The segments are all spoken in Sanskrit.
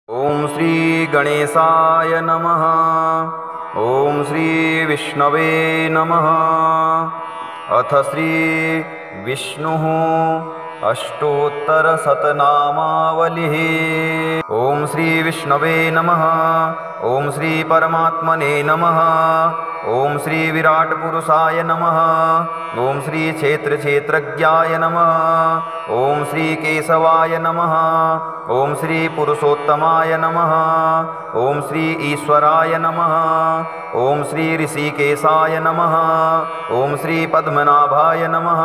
ओम श्री गणेशाय नमः। ओम श्री विष्णवे नमः। अथ श्री विष्णुः अष्टोत्तर शतनामावलिः। ओम श्री विष्णवे नमः। ओम श्री परमात्मने नमः। ओम श्री विराट पुरुषाय नमः। ओम श्री क्षेत्र क्षेत्रज्ञाय नमः। ओम श्री केशवाय नमः। ओम श्री पुरुषोत्तमाय नमः। ओम श्री ईश्वराय नमः। ओम श्री ऋषिकेशाय नमः। ओम श्री पद्मनाभाय नमः।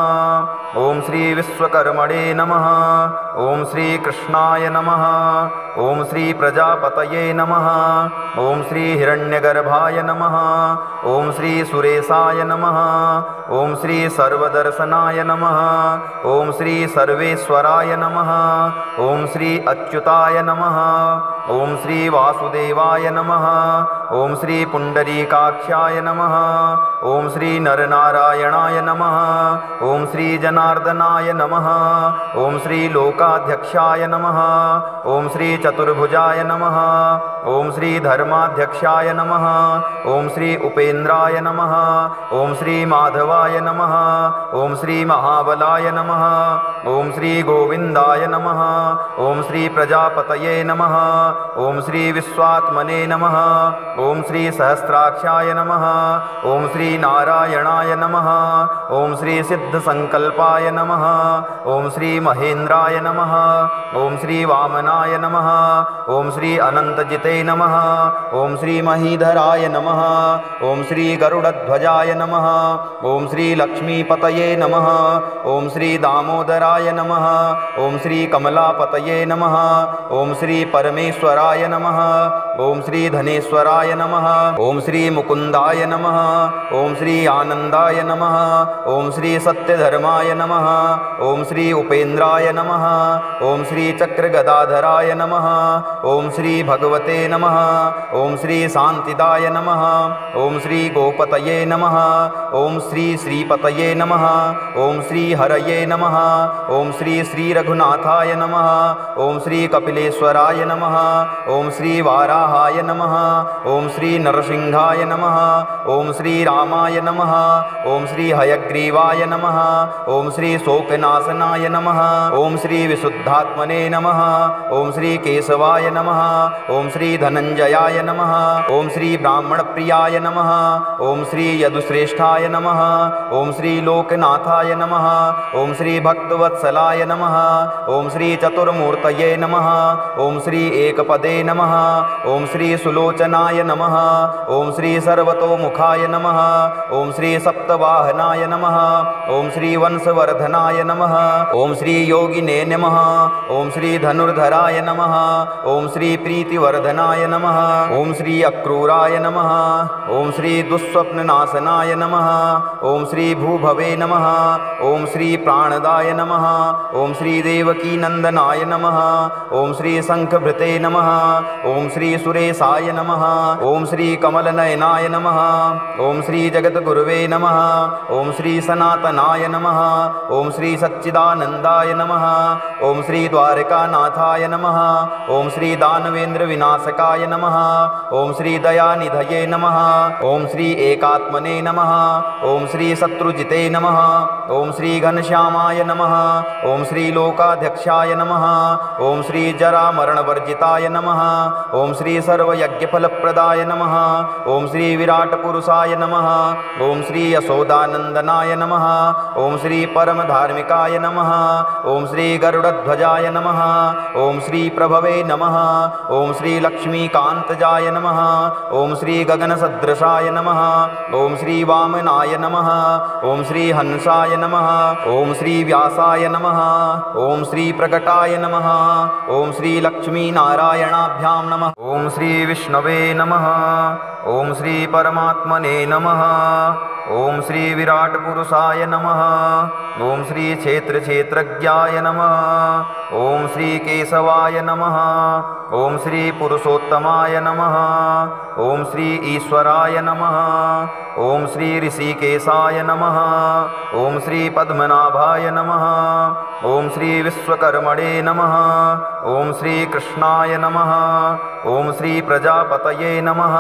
ओम श्री विश्वकर्मणे नमः। ओम श्री कृष्णाय नमः। ओम श्री प्रजापतये नमः। ओम श्री हिरण्यगर्भाय नमः। ओम श्री सुरेशाय नमः। ओम श्री सर्वदर्शनाय नमः। ओम श्री सर्वेश्वराय नमः। ओम श्री अच्युताय नमः। ओम श्री वासुदेवाय नमः। ओम श्री पुंडरीकाक्षाय नमः। ओम श्री नरनारायणाय नमः। ओम श्री जनार्दनाय नमः। ओम श्री लोकाध्यक्षाय नमः। ओम श्री चतुर्भुजाय नमः। ओम श्री धर्माध्यक्षाय नमः। ओम श्री उपेन्द्राय नमः। ओम श्री माधवाय नमः। ओम श्री महाबलाय नमः। ओम श्री गोविंदाय नमः। ओम श्री प्रजापतये नमः। ओम श्री विश्वात्मने नमः। ओम श्री सहस्राक्षाय नमः। ओम श्री नारायणाय नमः। ओम श्री सिद्धसंकल्पाय नमः। ओम श्री महेन्द्राय नमः। ओम श्री वामनाय नमः। ओम श्री अनंतजिते नमः। ओम श्री महीधराय नमः। ओम श्री गरुड़ध्वजाय नमः। ओम श्री लक्ष्मीपतये नमः। ओम श्री दामोदराय नमः। ओम श्री कमलापतये नमः। ओम श्री परमेश्वराय नमः। ओम श्री धनेश्वराय नमः। ओम श्री मुकुंदाय नमः। ओम श्री आनंदाय नमः। ओम श्री सत्यधर्माय नमः। ओम श्री उपेन्द्राय नमः। ओम श्री चक्रगदाधराय नमः। ओम श्री भगवते नमः। ओम श्री शांतिदाय नमः। ओम श्री गोपतये नमः। ओम श्री श्रीपतये नमः। ओम श्री हरये नमः। ओम श्री श्री रघुनाथाय नमः। ओम श्री कपिलेश्वराय नमः। ओम श्री वाराहाय नमः। ओम श्री नरसिंहाय नमः। ओम श्री रामाय नमः। ओम श्री हयग्रीवाय नमः। ओम श्री शोकनाशनाय नमः। ओम श्री विशुद्धात्मने नमः। ओम श्री केशवाय नमः। ओम श्री धनंजयाय नमः। ओम श्री ब्राह्मणप्रियाय नमः। ओम श्री यदुश्रेष्ठाय नमः। ओम श्री लोकनाथाय नमः। ओम श्री भक्तवत्सलाय नमः। ओम श्री चतुर्मूर्तये नमः। ओम श्री एकपदे नमः। ओम श्री सुलोचनाय नमः। ओम श्री सर्वतोमुखाय नमः। ओम श्री सप्तवाहनाय नमः। ओम श्री वंशवर्धनाय नमः। ओम श्री योगिने नमः। ओम श्री धनुर्धराय नमः। ओम श्री प्रीतिवर्धनाय नमः। ओम श्री अक्रूराय नमः। ओम श्री दुःस्वप्ननाशनाय नमः। ओम श्री भूभवे नमः। ओम श्री प्राणदाय नमः। ओम श्री देवकीनंदनाय नमः। ओम श्री शंखभृते नमः। ओम श्री सुरेशाय नमः। ओम श्री कमलनयनाय नमः। ओम श्री जगद्गुरुवे नमः। ओम श्री सनातनाय नमः। ओम श्री सच्चिदानंदाय नमः। ओम श्री द्वारकानाथाय नमः। ओम श्री दानवेंद्र विनाशकाय नमः। ओम श्री दयानिधये नमः। ओम श्री एकात्मने नमः। ओम श्री शत्रुजिते नमः। ओम श्री घनश्यामाय नमः। ओम श्री लोकाध्यक्षाय नमः। ओम श्री जरामरणवर्जिताय नमः। ओम श्री सर्वयज्ञफलप्रदाय नमः। ओम श्री विराट पुरुषाय नमः। ओम श्री यशोदानंदनाय नमः। ओम श्री परमधार्मिकाय नमः। ओम श्री गरुड़ध्वजाय नमः। ओम श्री प्रभवे नमः। ओम श्री लक्ष्मीकांतजाय नमः। ओम श्री गगनसदृशाय नमः। ओम श्री वामनाय नमः। ओम श्री हंसाय नमः। ओम श्री व्यासाय नमः। ओम श्री प्रकटाय नमः। ओम श्री लक्ष्मीनारायणाभ्यां नमः। ॐ श्री विष्णवे नमः। ॐ श्री परमात्मने नमः। ॐ श्री विराट पुरुषाय नमः। ॐ श्री क्षेत्र क्षेत्रज्ञाय नमः। ॐ श्री केशवाय नमः। ॐ श्री पुरुषोत्तमाय नमः। ॐ श्री ईश्वराय नमः। ॐ श्री ऋषिकेशाय नमः। ॐ श्री पद्मनाभाय नमः। ॐ श्री विश्वकर्मणे नमः। ॐ श्री कृष्णाय नमः। ॐ श्री प्रजापतये नमः।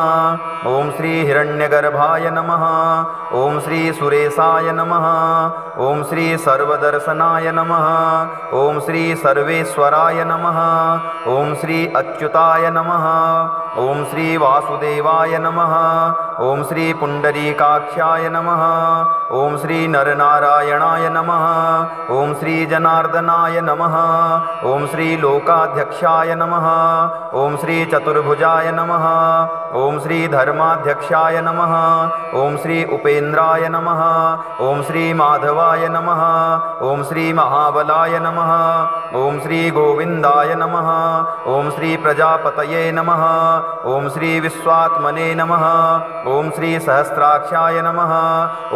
ॐ श्री हिरण्यगर्भाय नमः। ॐ श्री सुरेशाय नमः। ॐ श्री सर्वदर्शनाय नमः। ॐ श्री सर्वेश्वराय नमः। ॐ श्री अच्युताय नमः। ॐ श्री वासुदेवाय नमः। ॐ श्री पुण्डरीकाक्षाय नमः। ॐ श्री नरनारायणाय नमः। ॐ श्री जनार्दनाय नमः। ॐ श्री लोकाध्यक्षाय नमः। ॐ श्री चतुर्भुजाय नमः। ॐ श्री धर्माध्यक्षाय नमः। ॐ श्री उपेन्द्राय नमः। ॐ श्री माधवाय नमः। ॐ श्री महाबलाय नमः। ॐ श्री गोविन्दाय नमः। ॐ श्री प्रजापतये नमः। ॐ श्री विश्वात्मने नमः। ॐ श्री सहस्राक्षाय नमः।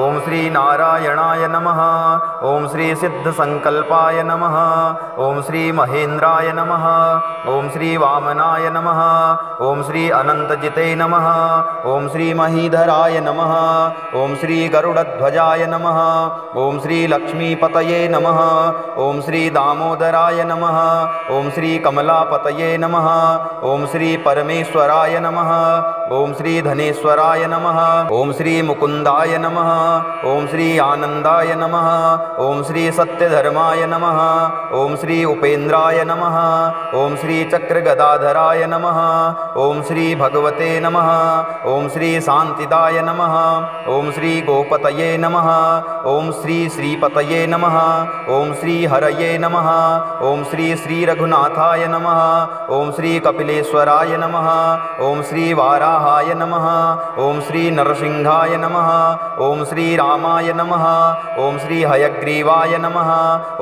ॐ श्री नारायणाय नमः। ॐ श्री सिद्धसंकल्पाय नमः। ॐ श्री महेन्द्राय नमः। ॐ श्री वामनाय नमः। ॐ श्री अनन्तजिते नमः। ॐ श्री महीधराय नमः। ॐ श्री गरुडध्वजाय नमः। ॐ श्री लक्ष्मीपतये नमः। ॐ श्री दामोदराय नमः। ॐ श्री कमलापतये नमः। ॐ श्री परमेश्वराय नमः। ॐ श्री धनेश्वराय नमः। ॐ श्री मुकुन्दाय नमः। ॐ श्री आनन्दाय नमः। ॐ श्री सत्यधर्माय नमः। ॐ श्री उपेन्द्राय नमः। ॐ श्री चक्रगदाधराय नमः। ॐ श्री भगवते नमः। ॐ श्री शान्तिदाय नमः। ॐ श्री गोपतये नमः। ॐ श्री श्रीपतये नमः। ॐ श्री हरये नमः। ॐ श्री श्रीरघुनाथाय नमः। ॐ श्री कपिलेश्वराय नमः। ॐ श्री वाराहाय नमः। ॐ श्री नरसिंहाय नमः। ॐ श्री रामाय नमः। ॐ श्री हयग्रीवाय नमः।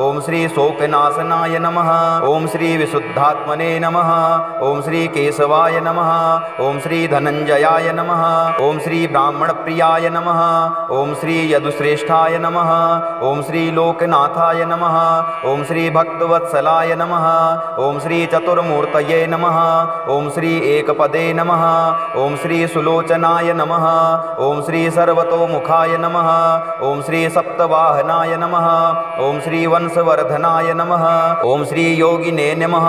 ॐ श्री शोकनाशनाय नमः। ॐ श्री विशुद्धात्मने नमः। ॐ श्री केशवाय नमः। ॐ श्री धनञ्जयाय नमः। ॐ श्री ब्राह्मणप्रियाय नमः। ॐ श्री यदुश्रेष्ठाय नमः। ॐ श्री लोकनाथाय नमः। ॐ श्री भक्तवत्सलाय नमः। ॐ श्री चतुर्मूर्तये नमः। ॐ श्री एकपदे नमः। ॐ श्री सुलोचनाय नमः। ॐ श्री सर्वतोमुखाय नमः। ॐ श्री सप्तवाहनाय नमः। ॐ श्री वंशवर्धनाय नमः। ॐ श्री योगिने नमः।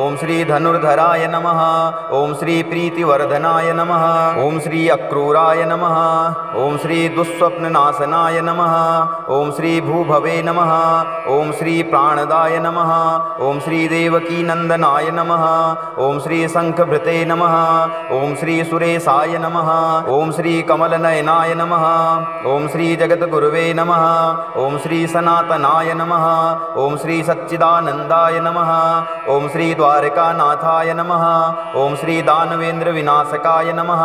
ॐ श्री धनुर्धराय नमः। ॐ श्री प्रीतिवर्धनाय नमः। ॐ श्री अक्रूराय नमः। ॐ श्री दुःस्वप्ननाशनाय नमः। ॐ श्री भूभवे नमः। ॐ श्री प्राणदाय नमः। ॐ श्री देवकीनन्दनाय नमः। ॐ श्री शङ्खभृते नमः। ॐ श्री सुरेशाय नमः। ॐ श्री कमलनयनाय नमः। ॐ श्री जगद्गुरुवे नमः। ॐ श्री सनातनाय नमः। ॐ श्री सच्चिदानन्दाय नमः। ॐ श्री द्वारकानाथाय नमः। ॐ श्री दानवेन्द्रविनाशकाय नमः।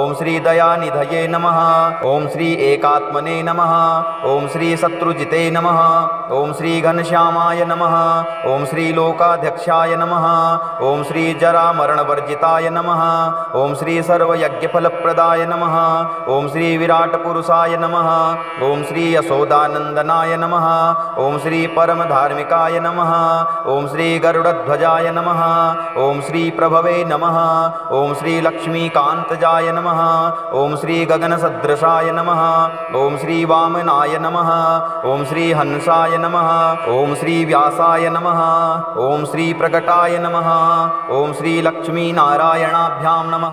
ॐ श्री दयानिधये नमः। ॐ श्री एकात्मने नमः। ॐ श्री शत्रुजिते नमः। ॐ श्री घनश्यामाय नमः। ॐ श्री लोकाध्यक्षाय नमः। ॐ श्री जरामरणवर्जिताय नमः। ॐ श्री सर्वयज्ञफलप्रदाय नमः। ॐ श्री विराटपुरुषाय नमः। ॐ श्री यशोदानन्दनाय नमः। ॐ श्री परमधार्मिकाय नमः। ॐ श्री गरुडध्वजाय नमः। ॐ श्री प्रभवे नमः। ॐ श्री लक्ष्मीकान्तजाय नमः। ॐ श्री गगनसदृशाय नमः। ॐ श्री वामनाय नमः। ॐ श्री हंसाय नमः। ॐ श्री व्यासाय नमः। ॐ श्री प्रकटाय नमः। ॐ श्री लक्ष्मीनारायणाभ्यां नमः।